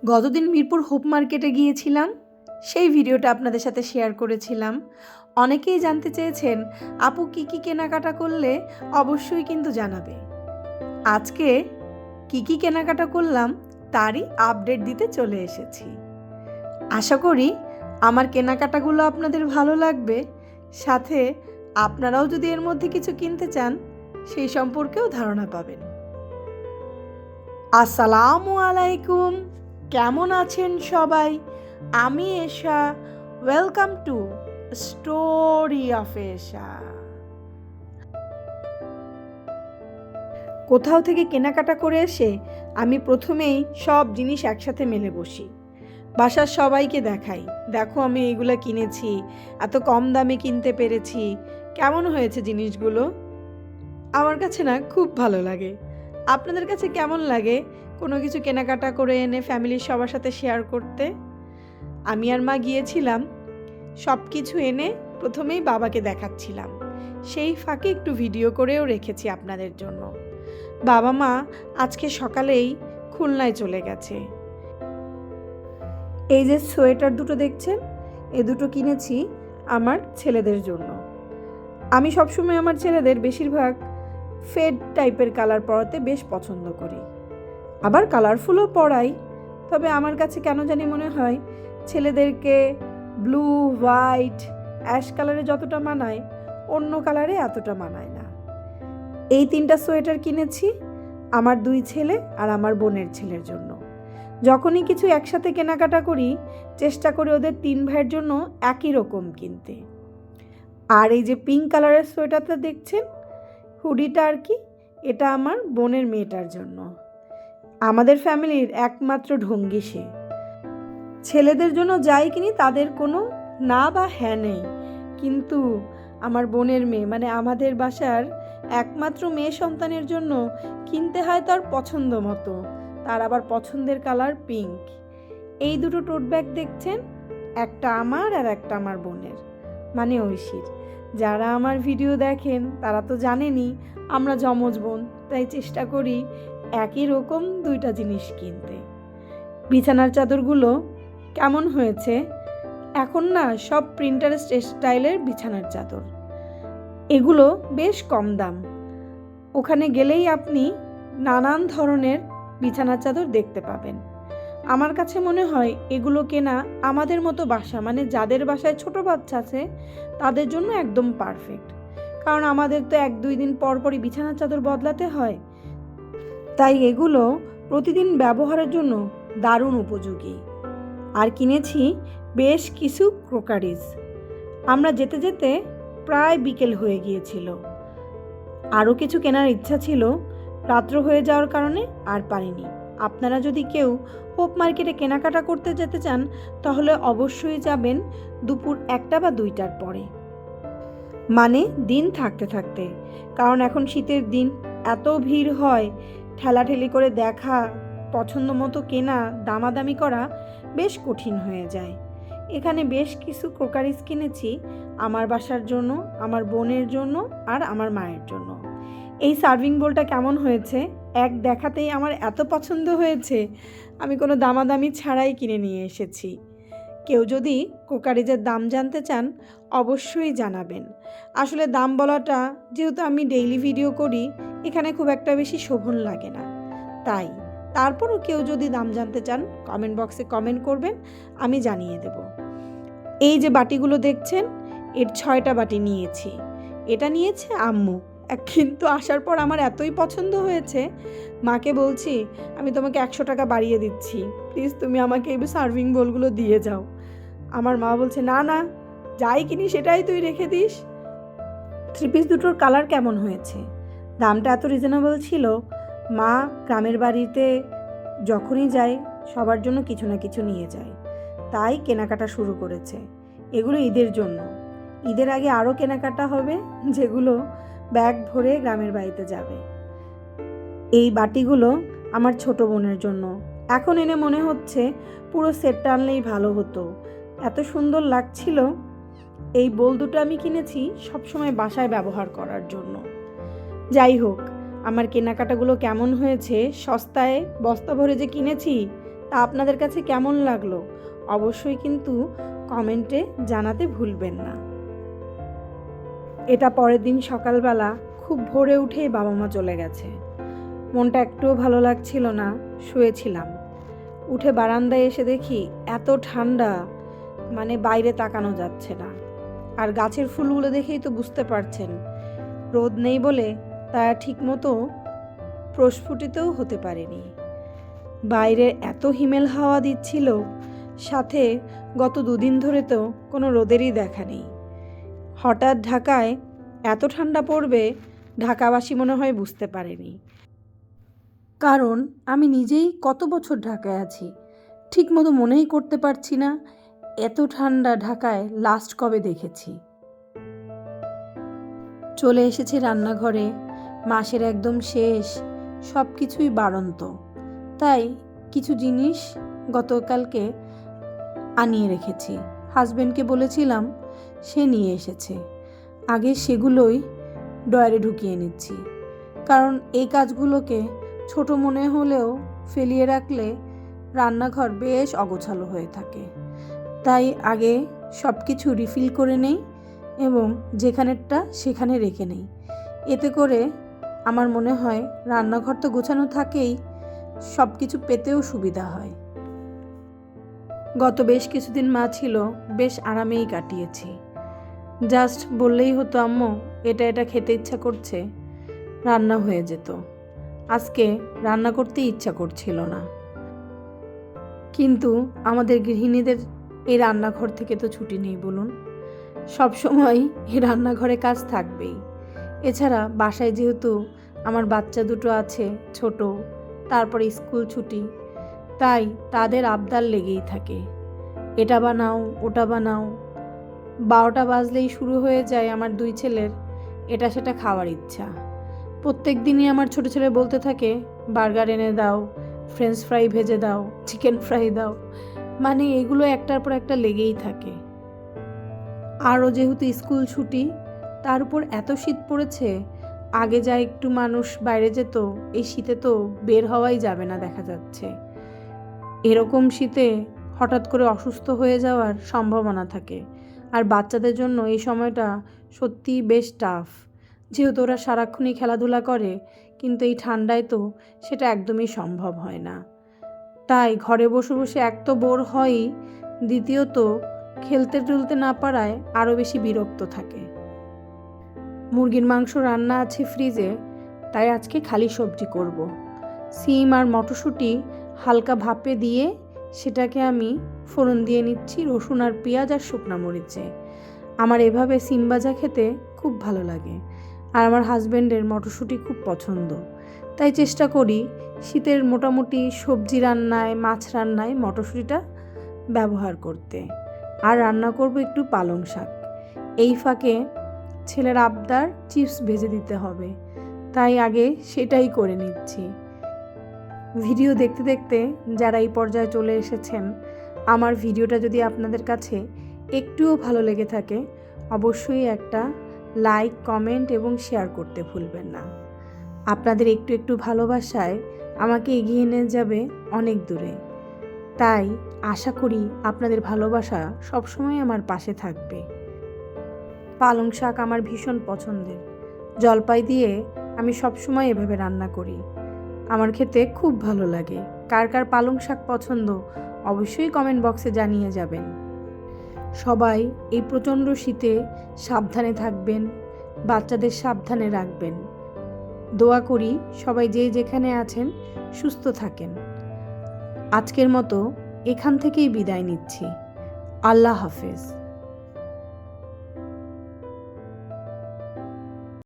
গতদিন মিরপুর হোপ মার্কেটে গিয়েছিলাম, সেই ভিডিওটা আপনাদের সাথে শেয়ার করেছিলাম। অনেকেই জানতে চেয়েছেন আপু কী কী কেনাকাটা করলে অবশ্যই কিন্তু জানাবে। আজকে কী কী কেনাকাটা করলাম তারই আপডেট দিতে চলে এসেছি। আশা করি আমার কেনাকাটাগুলো আপনাদের ভালো লাগবে, সাথে আপনারাও যদি এর মধ্যে কিছু কিনতে চান সেই সম্পর্কেও ধারণা পাবেন। আসসালামু আলাইকুম, কেমন আছেন সবাই? আমি এশা, ওয়েলকাম টু স্টোরি অফ এশা। কোথাও থেকে কেনাকাটা করে এসে আমি প্রথমেই সব জিনিস একসাথে মেলে বসি, বাসার সবাইকে দেখাই, দেখো আমি এইগুলো কিনেছি, এত কম দামে কিনতে পেরেছি, কেমন হয়েছে জিনিসগুলো। আমার কাছে না খুব ভালো লাগে। আপনাদের কাছে কেমন লাগে কোনো কিছু কেনাকাটা করে এনে ফ্যামিলির সবার সাথে শেয়ার করতে? আমি আর মা গিয়েছিলাম, সব কিছু এনে প্রথমেই বাবাকে দেখাচ্ছিলাম, সেই ফাঁকে একটু ভিডিও করেও রেখেছি আপনাদের জন্য। বাবা মা আজকে সকালেই খুলনায় চলে গেছে। এই যে সোয়েটার দুটো দেখছেন, এ দুটো কিনেছি আমার ছেলেদের জন্য। আমি সবসময় আমার ছেলেদের বেশিরভাগ ফেড টাইপের কালার পরাতে বেশ পছন্দ করি, আবার কালারফুলও পরাই। তবে আমার কাছে কেন জানি মনে হয় ছেলেদেরকে ব্লু, হোয়াইট, অ্যাশ কালারে যতটা মানায় অন্য কালারে এতটা মানায় না। এই 3টা সোয়েটার কিনেছি আমার 2 ছেলে আর আমার বোনের ছেলের জন্য। যখনই কিছু একসাথে কেনাকাটা করি চেষ্টা করি ওদের 3 ভাইয়ের জন্য একই রকম কিনতে। আর এই যে পিঙ্ক কালারের সোয়েটারটা দেখছেন, হুডিটা আর কি, এটা আমার বোনের মেয়েটার জন্য। আমাদের ফ্যামিলির একমাত্র ঢঙ্গি সে। ছেলেদের জন্য যাই কিনি তাদের কোনো না বা হ্যাঁ নেই, কিন্তু আমার বোনের মেয়ে মানে আমাদের বাসার একমাত্র মেয়ে সন্তানের জন্য কিনতে হয় তার পছন্দ মতো, তার আবার পছন্দের কালার পিঙ্ক। এই দুটো টোট ব্যাগ দেখছেন, একটা আমার আর একটা আমার বোনের মানে ঐশীর। যারা আমার ভিডিও দেখেন তারা তো জানেনই আমরা যমজ বোন, তাই চেষ্টা করি একই রকম 2টা জিনিস কিনতে। বিছানার চাদরগুলো কেমন হয়েছে? এখন না সব প্রিন্টারেস্ট স্টাইলের বিছানার চাদর, এগুলো বেশ কম দাম। ওখানে গেলেই আপনি নানান ধরনের বিছানার চাদর দেখতে পাবেন। আমার কাছে মনে হয় এগুলো কেনা আমাদের মতো বাসা মানে যাদের বাসায় ছোট বাচ্চা আছে তাদের জন্য একদম পারফেক্ট, কারণ আমাদের তো 1-2 দিন পর পরই বিছানার চাদর বদলাতে হয়, তাই এগুলো প্রতিদিন ব্যবহারের জন্য দারুণ উপযোগী। আর কিনেছি বেশ কিছু ক্রোকারিজ। আমরা যেতে যেতে প্রায় বিকেল হয়ে গিয়েছিল, আরও কিছু কেনার ইচ্ছা ছিল, রাত্র হয়ে যাওয়ার কারণে আর পারিনি। আপনারা যদি কেউ হোপ মার্কেটে কেনাকাটা করতে যেতে চান তাহলে অবশ্যই যাবেন দুপুর 1টা বা 2টার পরে, মানে দিন থাকতে থাকতে, কারণ এখন শীতের দিন, এত ভিড় হয়, ঠেলাঠেলি করে দেখা, পছন্দ মতো কেনা, দামাদামি করা বেশ কঠিন হয়ে যায়। এখানে বেশ কিছু ক্রোকারিজ কিনেছি আমার বাসার জন্য, আমার বোনের জন্য আর আমার মায়ের জন্য। এই সার্ভিং বোলটা কেমন হয়েছে? এক দেখাতেই আমার এত পছন্দ হয়েছে, আমি কোনো দামাদামি ছাড়াই কিনে নিয়ে এসেছি। কেউ যদি ক্রোকারিজের দাম জানতে চান অবশ্যই জানাবেন। আসলে দাম বলাটা যেহেতু আমি ডেইলি ভিডিও করি এখানে খুব একটা বেশি শোভন লাগে না, তাই তারপরও কেউ যদি দাম জানতে চান কমেন্ট বক্সে কমেন্ট করবেন, আমি জানিয়ে দেব। এই যে বাটিগুলো দেখছেন, এর 6টা বাটি নিয়েছি। এটা নিয়েছে আম্মু, কিন্তু আসার পর আমার এতই পছন্দ হয়েছে, মাকে বলছি আমি তোমাকে 100 টাকা বাড়িয়ে দিচ্ছি, প্লিজ তুমি আমাকে এই সার্ভিং বোলগুলো দিয়ে যাও। আমার মা বলছে না না, যাই কিনি সেটাই তুই রেখে দিস। 3 পিস দুটোর কালার কেমন হয়েছে? দামটা এত রিজনেবল ছিল। মা গ্রামের বাড়িতে যখনই যায় সবার জন্য কিছু না কিছু নিয়ে যায়, তাই কেনাকাটা শুরু করেছে। এগুলো ঈদের জন্য, ঈদের আগে আরও কেনাকাটা হবে যেগুলো ব্যাগ ভরে গ্রামের বাড়িতে যাবে। এই বাটিগুলো আমার ছোট বোনের জন্য, এখন এনে মনে হচ্ছে পুরো সেটটা আনলেই ভালো হতো, এত সুন্দর লাগছিল। এই বোল দুটো আমি কিনেছি সবসময় বাসায় ব্যবহার করার জন্য। যাই হোক, আমার কেনাকাটাগুলো কেমন হয়েছে, সস্তায় বস্তা ভরে যে কিনেছি তা আপনাদের কাছে কেমন লাগলো অবশ্যই কিন্তু কমেন্টে জানাতে ভুলবেন না। এটা পরের দিন সকালবেলা খুব ভোরে উঠেই বাবা মা চলে গেছে। মনটা একটুও ভালো লাগছিল না, শুয়েছিলাম। উঠে বারান্দায় এসে দেখি এত ঠান্ডা, মানে বাইরে তাকানো যাচ্ছে না। আর গাছের ফুলগুলো দেখেই তো বুঝতে পারছেন রোদ নেই বলে তারা ঠিকমতো প্রস্ফুটিতও হতে পারেনি। বাইরে এত হিমেল হাওয়া দিচ্ছিল, সাথে গত 2 দিন ধরে তো কোনো রোদেরই দেখা নেই। হঠাৎ ঢাকায় এত ঠান্ডা পড়বে ঢাকাবাসী মনে হয় বুঝতে পারেনি, কারণ আমি নিজেই কত বছর ঢাকায় আছি, ঠিকমতো মনেই করতে পারছি না এত ঠান্ডা ঢাকায় লাস্ট কবে দেখেছি। চলে এসেছি রান্নাঘরে, মাসের একদম শেষ, সব কিছুই বাড়ন্ত। তাই কিছু জিনিস গতকালকে আনিয়ে রেখেছি, হাজবেন্ডকে বলেছিলাম, সে নিয়ে এসেছে। আগে সেগুলোই ডয়ারে ঢুকিয়ে নিচ্ছি, কারণ এই কাজগুলোকে ছোট মনে হলেও ফেলিয়ে রাখলে রান্নাঘর বেশ অগোছালো হয়ে থাকে। তাই আগে সব কিছু রিফিল করে নেই এবং যেখানেরটা সেখানে রেখে নেই। এতে করে আমার মনে হয় রান্নাঘর তো গোছানো থাকেই, সব কিছু পেতেও সুবিধা হয়। গত বেশ কিছুদিন মা ছিল, বেশ আরামেই কাটিয়েছি। জাস্ট বললেই হতো আম্মু এটা এটা খেতে ইচ্ছা করছে, রান্না হয়ে যেত। আজকে রান্না করতে ইচ্ছা করছিল না, কিন্তু আমাদের গৃহিণীদের এই রান্নাঘর থেকে তো ছুটি নেই বলুন, সবসময় এই রান্নাঘরে কাজ থাকবেই। এছাড়া বাসায় যেহেতু আমার বাচ্চা দুটো আছে ছোট, তারপরে স্কুল ছুটি, তাই তাদের আবদার লেগেই থাকে, এটা বানাও ওটা বানাও। 12টা বাজলেই শুরু হয়ে যায় আমার 2 ছেলের এটা সেটা খাওয়ার ইচ্ছা। প্রত্যেক দিনই আমার ছোট ছেলে বলতে থাকে, বার্গার এনে দাও, ফ্রেঞ্চ ফ্রাই ভেজে দাও, চিকেন ফ্রাই দাও, মানে এগুলো একটার পর একটা লেগেই থাকে। আরও যেহেতু স্কুল ছুটি, তার উপর এত শীত পড়েছে, আগে যা একটু মানুষ বাইরে যেত, এই শীতে তো বের হওয়াই যাবে না দেখা যাচ্ছে। এরকম শীতে হঠাৎ করে অসুস্থ হয়ে যাওয়ার সম্ভাবনা থাকে। আর বাচ্চাদের জন্য এই সময়টা সত্যিই বেশ টাফ, যেহেতু ওরা সারাক্ষণই খেলাধুলা করে, কিন্তু এই ঠান্ডায় তো সেটা একদমই সম্ভব হয় না। তাই ঘরে বসে বসে এক তো বোর হয়ই, দ্বিতীয়ত খেলতে টুলতে না পারায় আরও বেশি বিরক্ত থাকে। মুরগির মাংস রান্না আছে ফ্রিজে, তাই আজকে খালি সবজি করব। সিম আর মটরশুঁটি হালকা ভাপে দিয়ে সেটাকে আমি ফোড়ন দিয়ে নিচ্ছি রসুন আর পেঁয়াজ আর শুকনো মরিচে। আমার এভাবে সিম ভাজা খেতে খুব ভালো লাগে, আর আমার হাজব্যান্ডের মটরশুঁটি খুব পছন্দ। তাই চেষ্টা করি শীতের মোটামুটি সবজি রান্নায়, মাছ রান্নায় মটরশুঁটিটা ব্যবহার করতে। আর রান্না করব একটু পালং শাক। এই ফাঁকে ছেলের আবদার চিপস ভেজে দিতে হবে, তাই আগে সেটাই করে নিচ্ছি। ভিডিও দেখতে দেখতে যারা এই পর্যায়ে চলে এসেছেন, আমার ভিডিওটা যদি আপনাদের কাছে একটুও ভালো লেগে থাকে, অবশ্যই একটা লাইক, কমেন্ট এবং শেয়ার করতে ভুলবেন না। আপনাদের একটু একটু ভালোবাসায় আমাকে এগিয়ে নিয়ে যাবে অনেক দূরে। তাই আশা করি আপনাদের ভালোবাসা সবসময় আমার পাশে থাকবে। পালং শাক আমার ভীষণ পছন্দের, জলপাই দিয়ে আমি সবসময় এভাবে রান্না করি, আমার খেতে খুব ভালো লাগে। কার কার পালং শাক পছন্দ অবশ্যই কমেন্ট বক্সে জানিয়ে যাবেন। সবাই এই প্রচণ্ড শীতে সাবধানে থাকবেন, বাচ্চাদের সাবধানে রাখবেন। দোয়া করি সবাই যে যেখানে আছেন সুস্থ থাকেন। আজকের মতো এখান থেকেই বিদায় নিচ্ছি। আল্লাহ হাফেজ।